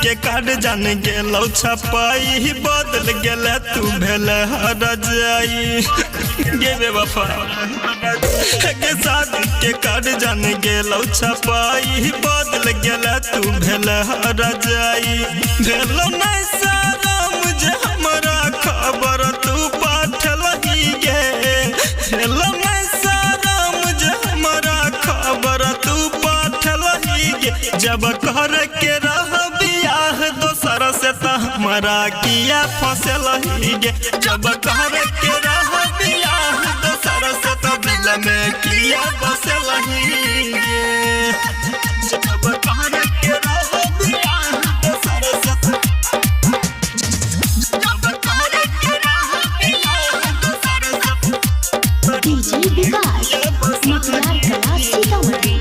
के कार्ड जान गेलौ छपाई बदल गेले तू भेल रजाई गे बेवफा के शादी के कार्ड जान गेलौ छपाई बदल गेले तू भेल रजाई भेलौ नहीं सारा मुझे हमरा खबर तू पाठलही गे भेलौ नहीं सारा मुझे हमरा खबर तू पाठलही गे जब कर के रह बियाह दोसर से त हमरा किया फसलही गे जब कर के रह बियाह दोसर से त दिल में किया बसलही गे जब कर के रह बियाह दोसर से जब कर के रह बियाह दोसर से डीजे विकास मटियार कला सीतामढ़ी।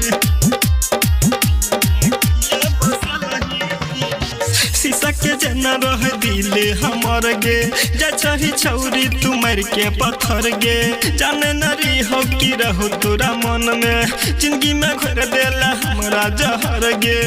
शीशा के जना रह दिले हमर गे जा छही छौरी तू मर के पत्थर गे जाने नरी हो की रहो तोरा मन में जिंदगी में घोर देला हमरा जहर गे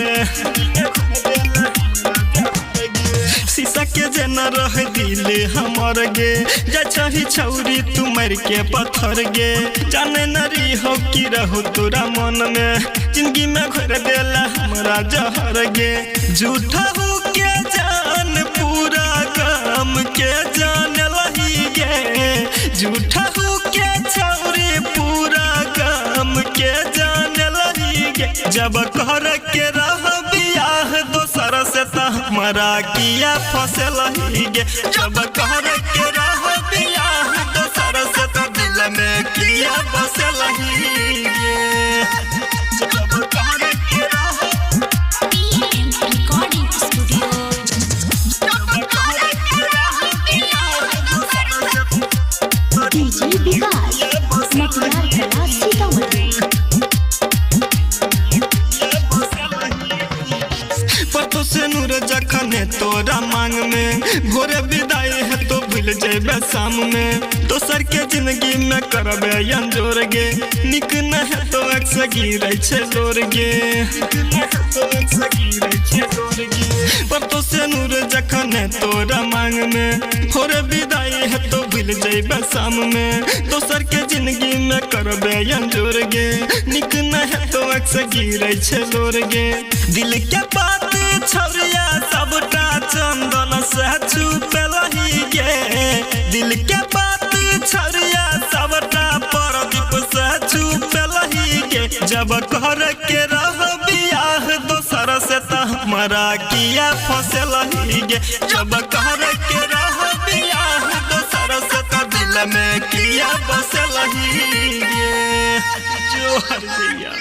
शीशा के जना रह दिले हमर गे जा छही छौरी तू मर के पत्थर गे जाने नरी हो की रहो तोरा मन में जिंदगी में घोर देला हमरा जहर गे झूठा हो के जान पूरा काम के जान लही गे झूठा हो के छौरी पूरा काम के जान लही गे जब कर के रह बियाह दोसर से त हमरा किया फसलही गे जब कर के रह बियाह दोसर से त दिल में किया बसलही गे जब कर के रह रिकॉर्डिंग स्टूडियो डीजे विकास मटियार कला सीतामढ़ी। पतो से नूर जखने तोरा मांग में भोरे विदाई है तो भूल जेबे शाम में दोसर के जिंदगी में करबे अंजोर गे निक न है तो अक्सर गिरै छे लोर गे पतो से नूर जखने तोरा मांग में भोरे विदाई है तो भूल जेबे शाम में दोसर के जिंदगी में करबे अंजोर गे निक न है तो अक्सर गिरै छे लोर गे दिल के बात छौरिया सबटा चंदन से छुपलही गे दिल के बात छौरिया सबटा परदीप से छुपलही गे जब कर के रह बियाह दोसर से त हमरा किया फसलही गे जब कर के रह बियाह दोसर से त दिल में किया बसलही गे जोहर भैया।